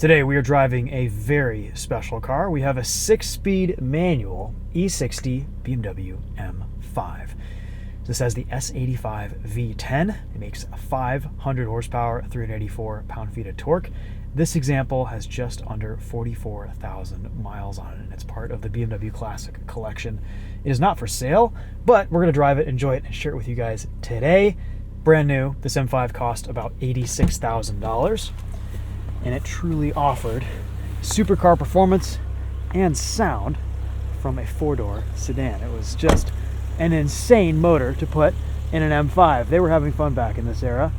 Today we are driving a very special car. We have a 6-speed manual E60 BMW M5. This has the S85 V10. It makes 500 horsepower, 384 pound-feet of torque. This example has just under 44,000 miles on it, and it's part of the BMW Classic collection. It is not for sale, but we're going to drive it, enjoy it, and share it with you guys today. Brand new, this M5 cost about $86,000. And it truly offered supercar performance and sound from a four-door sedan. It was just an insane motor to put in an M5. They were having fun back in this era.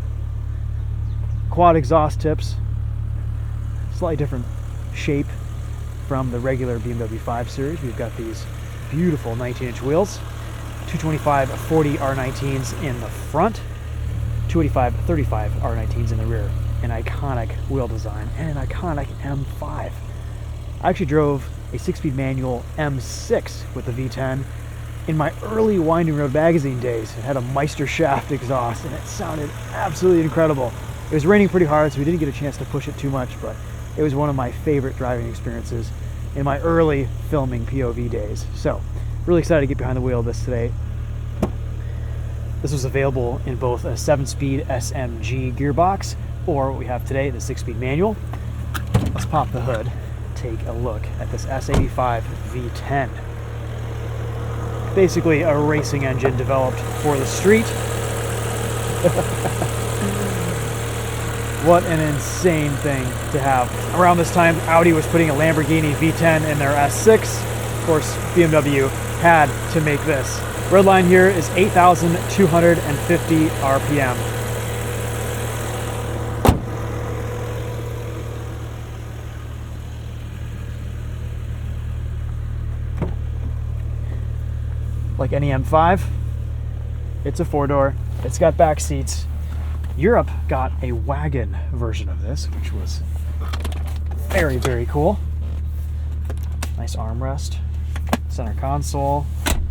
Quad exhaust tips, slightly different shape from the regular BMW 5 Series. We've got these beautiful 19-inch wheels, 225/40 R19s in the front, 285/35 R19s in the rear. An iconic wheel design and an iconic M5. I actually drove a 6-speed manual M6 with the V10 in my early Winding Road magazine days. It had a Meister shaft exhaust and it sounded absolutely incredible. It was raining pretty hard, so we didn't get a chance to push it too much, but it was one of my favorite driving experiences in my early filming POV days. So, really excited to get behind the wheel of this today. This was available in both a 7-speed SMG gearbox or what we have today, the 6-speed manual. Let's pop the hood, take a look at this S85 V10. Basically a racing engine developed for the street. What an insane thing to have. Around this time, Audi was putting a Lamborghini V10 in their S6. Of course, BMW had to make this. Redline here is 8,250 RPM. Like any M5, it's a four-door, it's got back seats. Europe got a wagon version of this, which was very, very cool. Nice armrest, center console,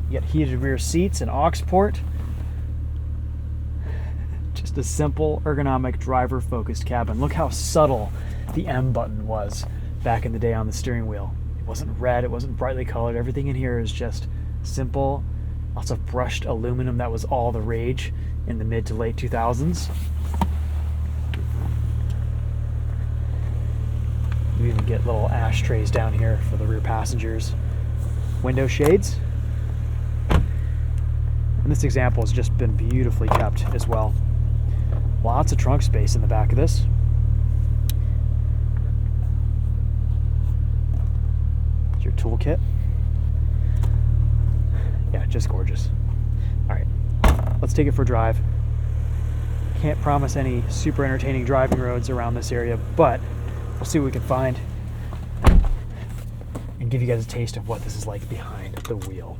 you get heated rear seats and aux port. Just a simple, ergonomic, driver-focused cabin. Look how subtle the M button was back in the day on the steering wheel. It wasn't red, it wasn't brightly colored. Everything in here is just simple. Lots of brushed aluminum. That was all the rage in the mid to late 2000s. You even get little ashtrays down here for the rear passengers. Window shades. And this example has just been beautifully kept as well. Lots of trunk space in the back of this. It's your toolkit. Yeah, just gorgeous. All right, let's take it for a drive. Can't promise any super entertaining driving roads around this area, but we'll see what we can find and give you guys a taste of what this is like behind the wheel.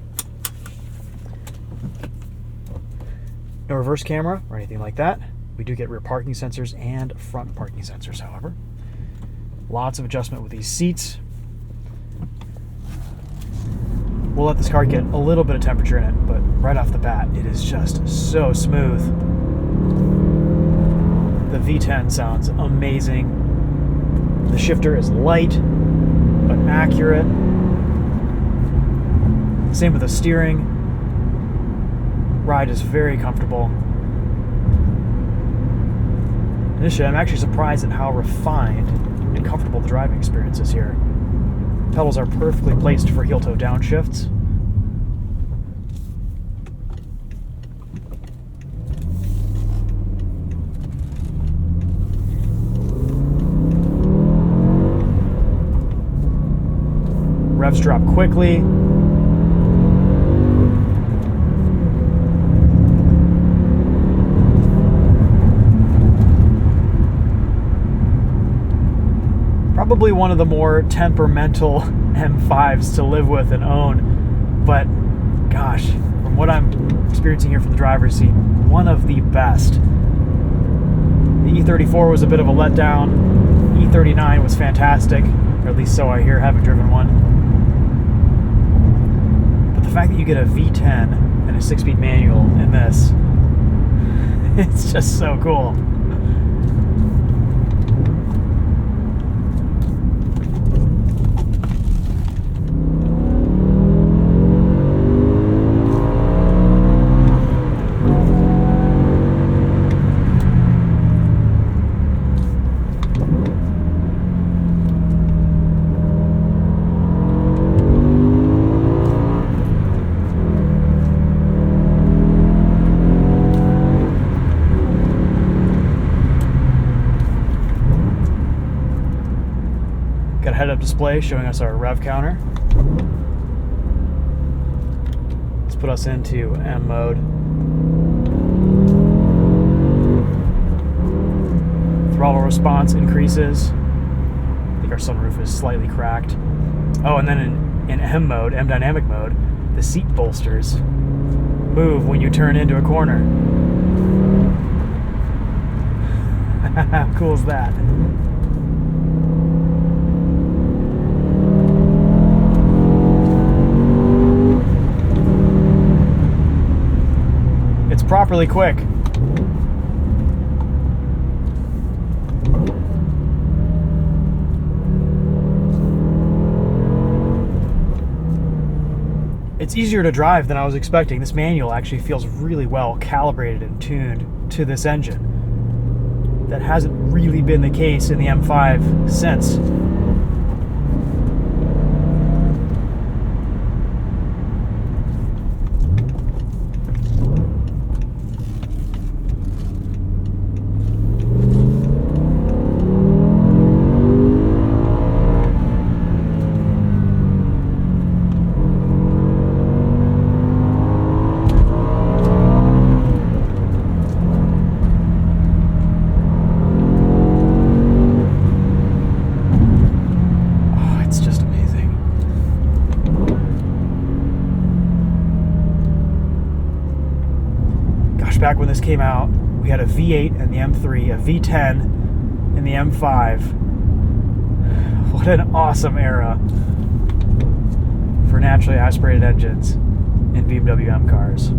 No reverse camera or anything like that. We do get rear parking sensors and front parking sensors, however. Lots of adjustment with these seats. We'll let this car get a little bit of temperature in it, but right off the bat, it is just so smooth. The V10 sounds amazing. The shifter is light, but accurate. Same with the steering. Ride is very comfortable. Initially, I'm actually surprised at how refined and comfortable the driving experience is here. Pedals are perfectly placed for heel-toe downshifts. Revs drop quickly. Probably one of the more temperamental M5s to live with and own, but gosh, from what I'm experiencing here from the driver's seat, one of the best. The E34 was a bit of a letdown. E39 was fantastic, or at least so I hear, haven't driven one. But the fact that you get a V10 and a 6-speed manual in this, it's just so cool. Got a head-up display showing us our rev counter. Let's put us into M mode. Throttle response increases. I think our sunroof is slightly cracked. Oh, and then in M mode, M dynamic mode, the seat bolsters move when you turn into a corner. How cool is that? It's properly quick. It's easier to drive than I was expecting. This manual actually feels really well calibrated and tuned to this engine. That hasn't really been the case in the M5 since. Back when this came out, we had a V8 in the M3, a V10 in the M5. What an awesome era for naturally aspirated engines in BMW M cars.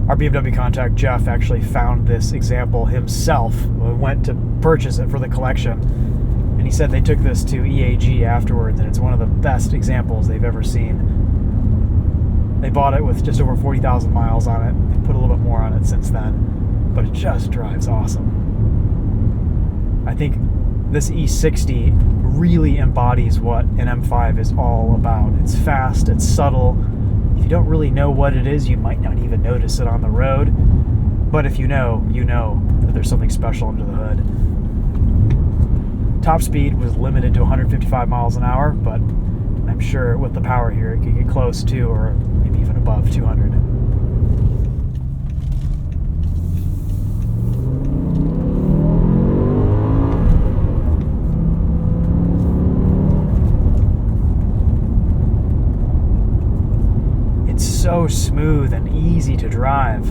Our BMW contact, Jeff, actually found this example himself when we went to purchase it for the collection. And he said they took this to EAG afterwards, and it's one of the best examples they've ever seen. They bought it with just over 40,000 miles on it. They put a little bit more on it since then, but it just drives awesome. I think this E60 really embodies what an M5 is all about. It's fast, it's subtle. If you don't really know what it is, you might not even notice it on the road. But if you know that there's something special under the hood. Top speed was limited to 155 miles an hour, but I'm sure with the power here, it could get close to, or maybe even above 200. It's so smooth and easy to drive.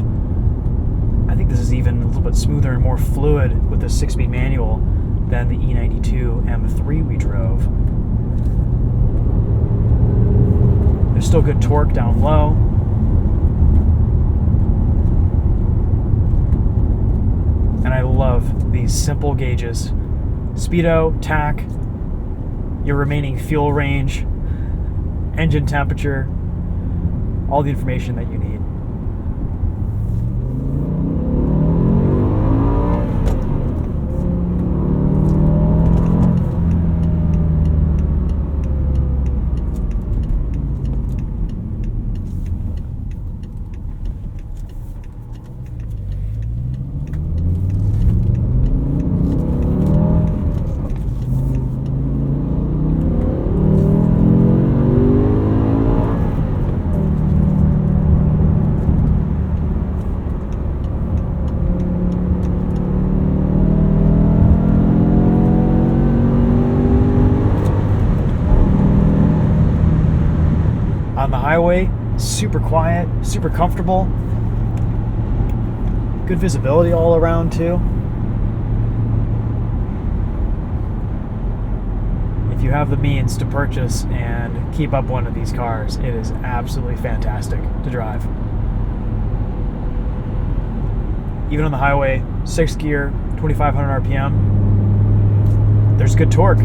I think this is even a little bit smoother and more fluid with the 6-speed manual than the E92 M3 we drove. There's still good torque down low. And I love these simple gauges. Speedo, tach, your remaining fuel range, engine temperature, all the information that you need. On the highway, super quiet, super comfortable. Good visibility all around too. If you have the means to purchase and keep up one of these cars, it is absolutely fantastic to drive. Even on the highway, 6th gear, 2,500 RPM, there's good torque.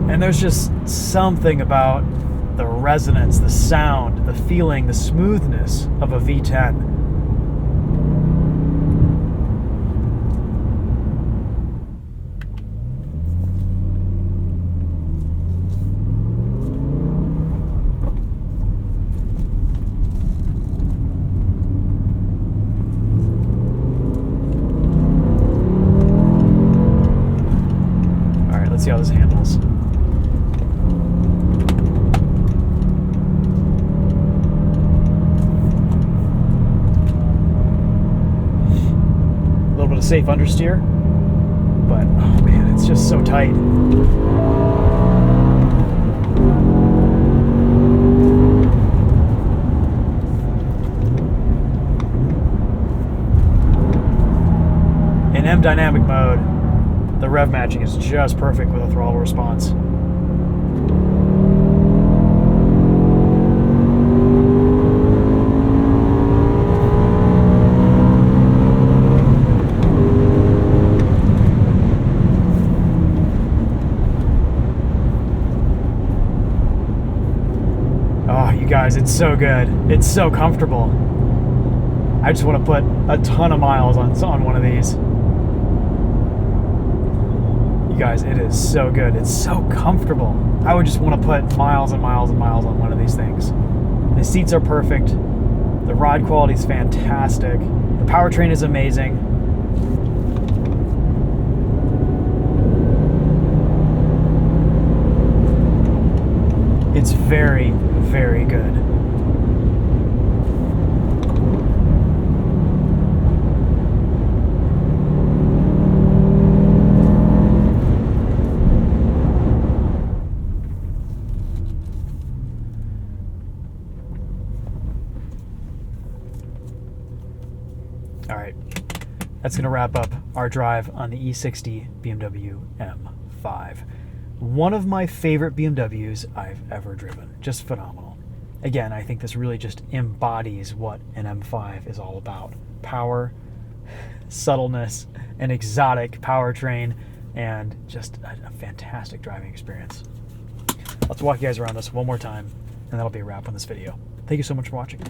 And there's just something about the resonance, the sound, the feeling, the smoothness of a V10. safe understeer, but oh man, it's just so tight. In M dynamic mode, the rev matching is just perfect with a throttle response. Oh, you guys, it's so good. It's so comfortable. I just want to put a ton of miles on one of these. You guys, it is so good. It's so comfortable. I would just want to put miles and miles and miles on one of these things. The seats are perfect. The ride quality is fantastic. The powertrain is amazing. It's very, very good. All right, that's going to wrap up our drive on the E60 BMW M5. One of my favorite BMWs I've ever driven. Just phenomenal. Again, I think this really just embodies what an M5 is all about. Power, subtleness, an exotic powertrain, and just a fantastic driving experience. Let's walk you guys around this one more time, and that'll be a wrap on this video. Thank you so much for watching.